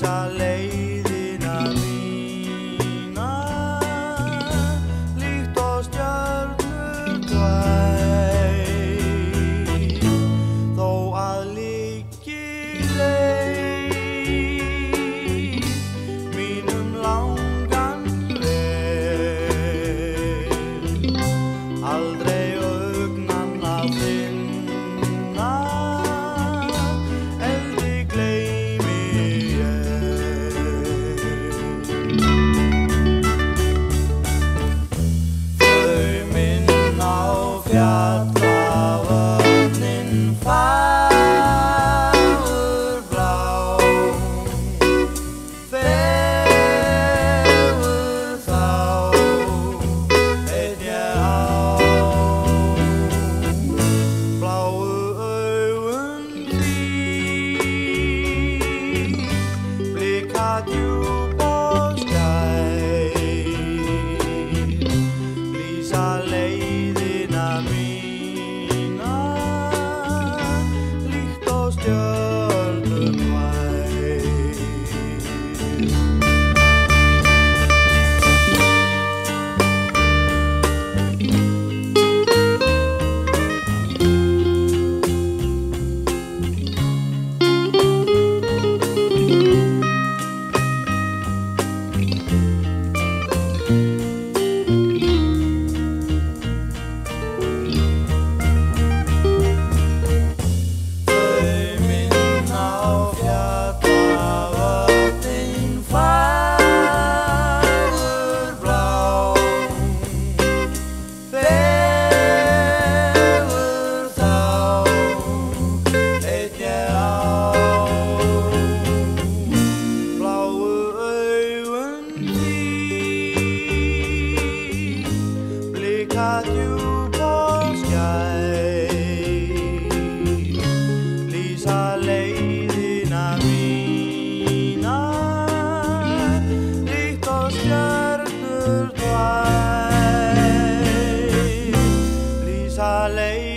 lýsa leiðina mína, líkt og stjörnur tvær, þó að liggi leið mínum langan veg, aldrei augnanna finna, eldi gleymi ég. Þau minna á fjallavötnin fagurblá, fegur þá veit ég á. Bláu augun þín blika djúp og skær, lýsa leiðina mína, líkt og stjörnur tvær. Þau minna á fjallavötnin fagurblá, fegur þá veit ég á. Bláu augun þín blika djúp og skær, lýsa leiðina mína, líkt og stjörnur tvær, lýsa leiðina